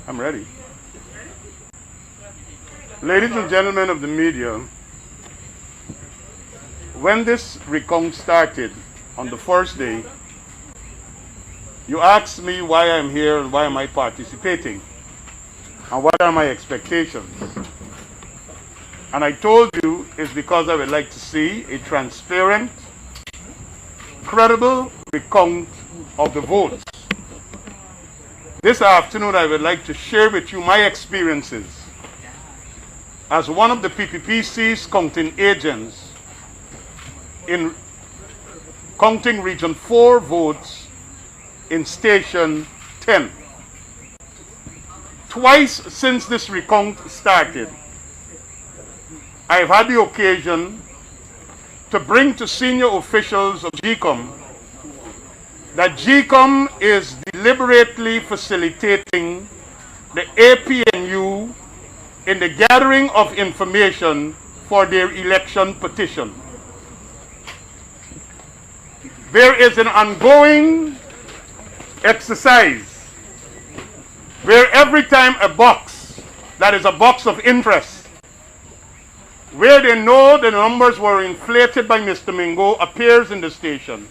I'm ready. Ladies and gentlemen of the media, when this recount started on the first day, you asked me why I'm here and why am I participating and what are my expectations. And I told you it's because I would like to see a transparent, credible recount of the votes. This afternoon I would like to share with you my experiences as one of the PPPC's counting agents in counting Region 4 votes in Station 10. Twice since this recount started, I've had the occasion to bring to senior officials of GECOM that GECOM is deliberately facilitating the APNU in the gathering of information for their election petition. There is an ongoing exercise where every time a box, that is a box of interest, where they know the numbers were inflated by Mr. Mingo, appears in the station,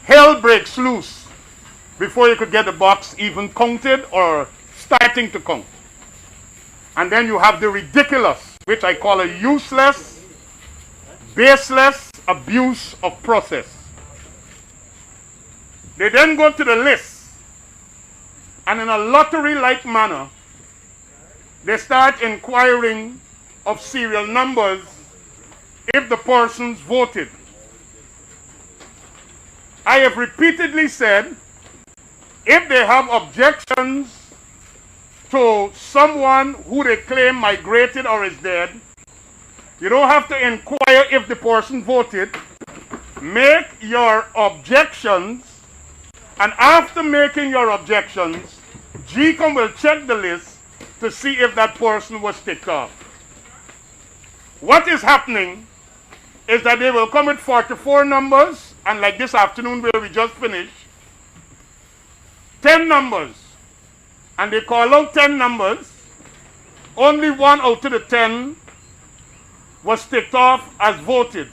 hell breaks loose before you could get the box even counted or starting to count. And then you have the ridiculous, which I call a useless, baseless abuse of process. They then go to the list, and in a lottery-like manner, they start inquiring of serial numbers if the persons voted. I have repeatedly said, if they have objections to someone who they claim migrated or is dead, you don't have to inquire if the person voted. Make your objections, and after making your objections, GECOM will check the list to see if that person was ticked off. What is happening is that they will come with 44 numbers, and like this afternoon where we just finished, 10 numbers. And they call out 10 numbers. Only 1 out of the 10 was ticked off as voted.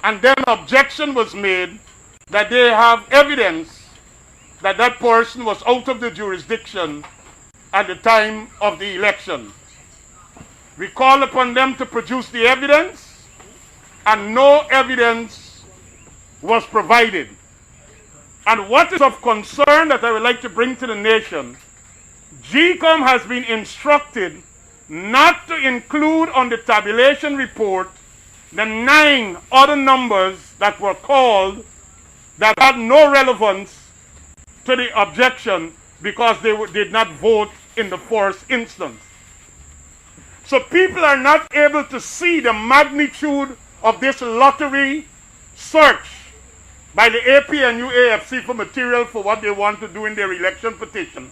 And then objection was made that they have evidence that that person was out of the jurisdiction at the time of the election. We call upon them to produce the evidence, and no evidence was provided. And what is of concern that I would like to bring to the nation, GECOM has been instructed not to include on the tabulation report the 9 other numbers that were called that had no relevance to the objection because they did not vote in the first instance. So people are not able to see the magnitude of this lottery search by the APNU AFC for material for what they want to do in their election petition.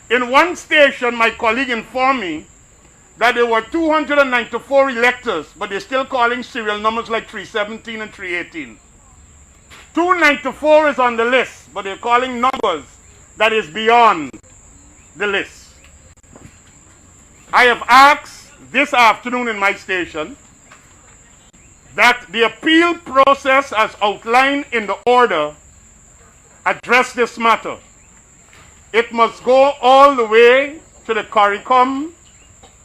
In one station, my colleague informed me that there were 294 electors, but they're still calling serial numbers like 317 and 318. 294 is on the list, but they're calling numbers that is beyond the list. I have asked this afternoon in my station that the appeal process as outlined in the order address this matter. It must go all the way to the CARICOM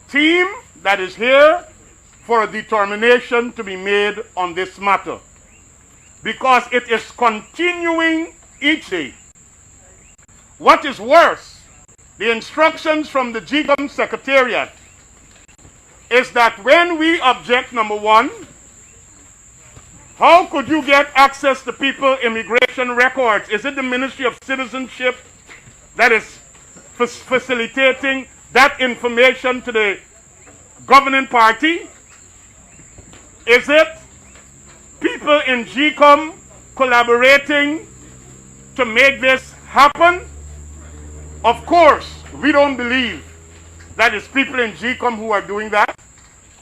team that is here for a determination to be made on this matter, because it is continuing each day. What is worse, the instructions from the GECOM Secretariat is that when we object, number one, how could you get access to people's immigration records? Is it the Ministry of Citizenship that is facilitating that information to the governing party? Is it people in GECOM collaborating to make this happen? Of course, we don't believe that it's people in GECOM who are doing that.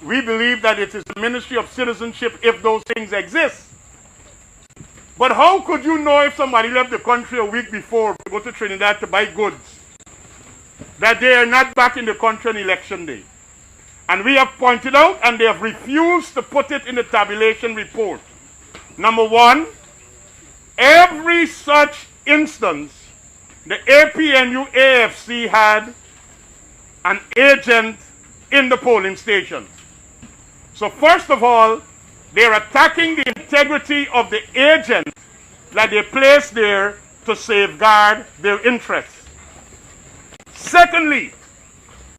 We believe that it is the Ministry of Citizenship if those things exist. But how could you know if somebody left the country a week before to go to Trinidad to buy goods that they are not back in the country on election day? And we have pointed out, and they have refused to put it in the tabulation report. Number one, every such instance, the APNU AFC had an agent in the polling station. So first of all, they're attacking the integrity of the agent that they placed there to safeguard their interests. Secondly,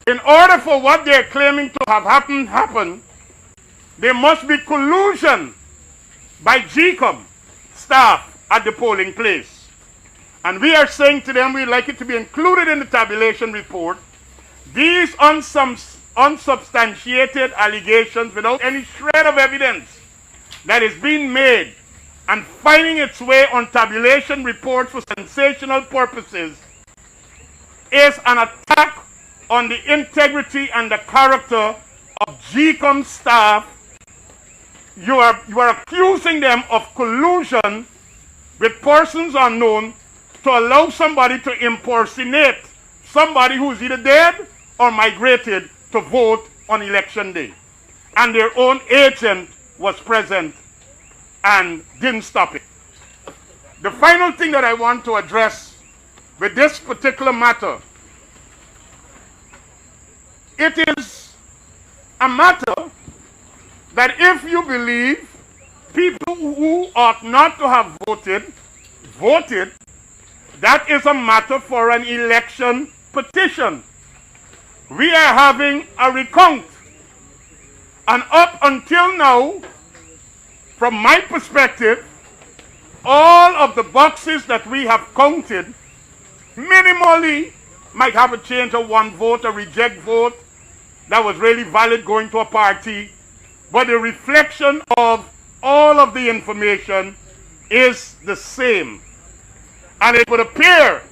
in order for what they're claiming to have happen, there must be collusion by GECOM staff at the polling place. And we are saying to them we'd like it to be included in the tabulation report. These unsubstantiated allegations without any shred of evidence that is being made and finding its way on tabulation reports for sensational purposes is an attack on the integrity and the character of GECOM staff. You are accusing them of collusion with persons unknown to allow somebody to impersonate somebody who's either dead or migrated to vote on election day. And their own agent was present and didn't stop it. The final thing that I want to address with this particular matter, it is a matter that if you believe people who ought not to have voted, that is a matter for an election petition. We are having a recount. And up until now, from my perspective, all of the boxes that we have counted minimally might have a change of one vote, a reject vote that was really valid going to a party. But the reflection of all of the information is the same. And it would appear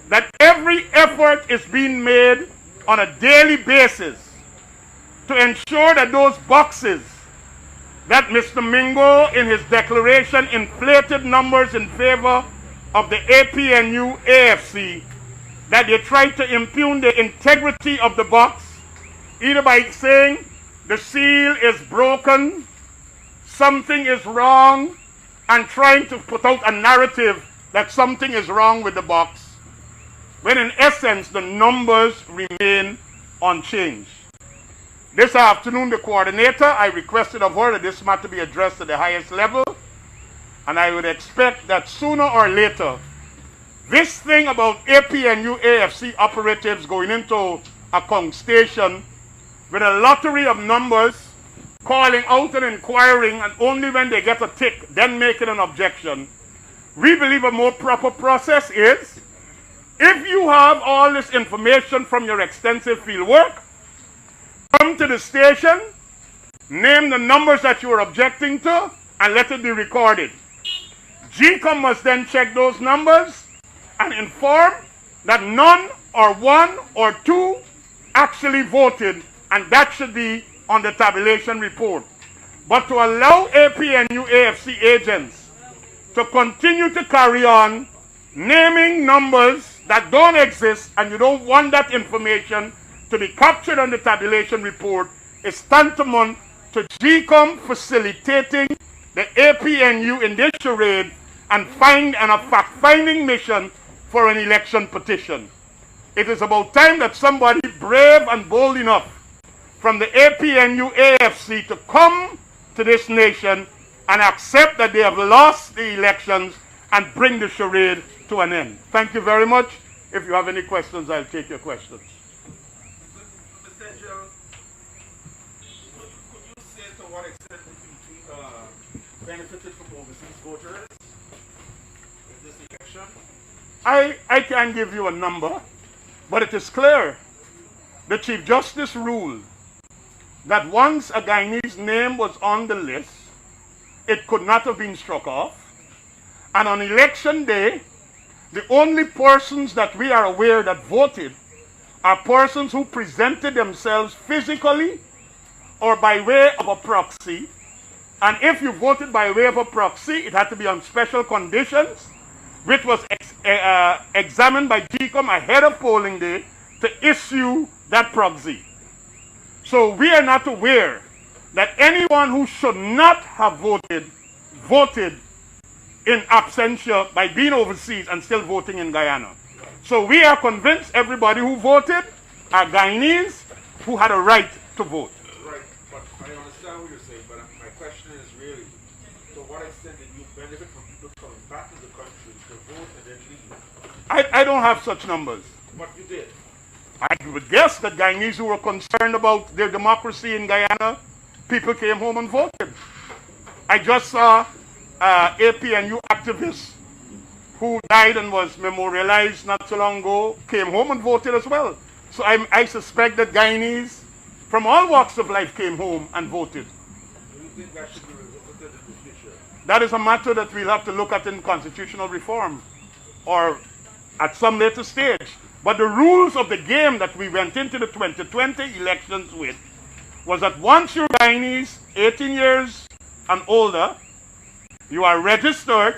that every effort is being made on a daily basis to ensure that those boxes that Mr. Mingo in his declaration inflated numbers in favor of the APNU AFC, that they tried to impugn the integrity of the box, either by saying the seal is broken, something is wrong, and trying to put out a narrative that something is wrong with the box, when in essence the numbers remain unchanged. This afternoon, the coordinator, I requested of her that this matter be addressed at the highest level, and I would expect that sooner or later, this thing about APNU AFC operatives going into Account Station with a lottery of numbers, calling out and inquiring, and only when they get a tick, then making an objection. We believe a more proper process is, if you have all this information from your extensive field work, come to the station, name the numbers that you are objecting to, and let it be recorded. GECOM must then check those numbers and inform that none or one or two actually voted, and that should be on the tabulation report. But to allow APNU AFC agents to continue to carry on naming numbers that don't exist, and you don't want that information to be captured on the tabulation report, is tantamount to GECOM facilitating the APNU in this charade and a fact-finding mission for an election petition. It is about time that somebody brave and bold enough from the APNU AFC to come to this nation and accept that they have lost the elections and bring the charade to an end. Thank you very much. If you have any questions, I'll take your questions. Mr. Angel, could you say to what extent we benefited from overseas voters in this election? I can't give you a number, but it is clear. The Chief Justice ruled that once a Guyanese name was on the list, it could not have been struck off. And on election day, the only persons that we are aware that voted are persons who presented themselves physically or by way of a proxy And if you voted by way of a proxy, it had to be on special conditions, which was examined by GECOM ahead of polling day to issue that proxy. So we are not aware that anyone who should not have voted, voted in absentia by being overseas and still voting in Guyana. So we are convinced everybody who voted are Guyanese who had a right to vote. Right, but I understand what you're saying, but my question is really, to what extent did you benefit from people coming back to the country to vote and then leave? I don't have such numbers. But you did. I would guess that Guyanese who were concerned about their democracy in Guyana, people came home and voted. I just saw APNU activists who died and was memorialized not so long ago, came home and voted as well. So I suspect that Guyanese from all walks of life came home and voted. Do you think that should be revisited in the future? That is a matter that we'll have to look at in constitutional reform or at some later stage. But the rules of the game that we went into the 2020 elections with was that once you're Guyanese, 18 years and older, you are registered,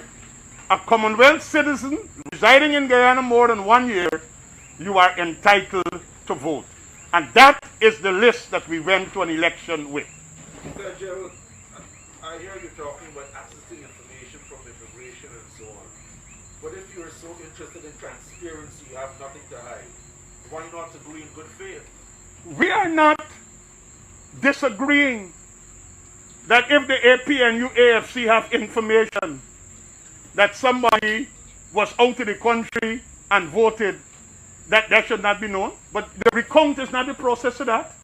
a Commonwealth citizen residing in Guyana more than 1 year, you are entitled to vote. And that is the list that we went to an election with. Mr. Gerald, I hear you talking about accessing information from immigration and so on. But if you are so interested in transparency, you have nothing to hide. Why not agree in good faith? We are not disagreeing that if the APNU AFC have information that somebody was out of the country and voted, that should not be known. But the recount is not the process of that.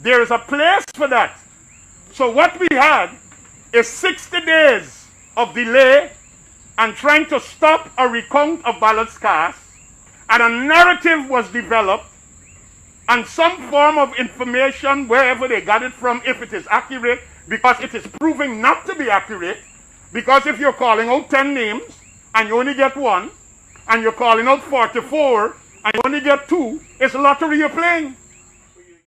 There is a place for that. So what we had is 60 days of delay and trying to stop a recount of ballots cast, and a narrative was developed and some form of information, wherever they got it from, if it is accurate, because it is proving not to be accurate, because if you're calling out 10 names and you only get one, and you're calling out 44 and you only get 2, it's a lottery you're playing.